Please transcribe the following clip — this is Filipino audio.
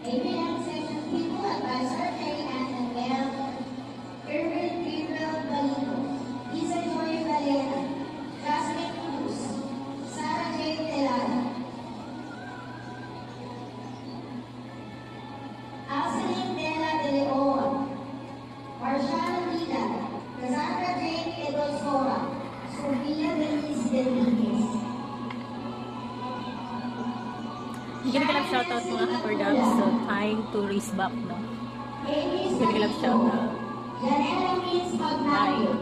ABM Section People Advisor Kay Annabelle, Irvin Gabriel Balino, Isa Joy Valera, Jasmine Cruz, Sarah J. Telada, Alceline Dela de Leon, Marshall Vida, Cassandra Jane Edosora, Sofia Denise Deligues. Hindi ka lang shoutout mga ka-Cordabs. So, time to race back, no? Hindi ka lang shoutout. Janela Means Magnapio.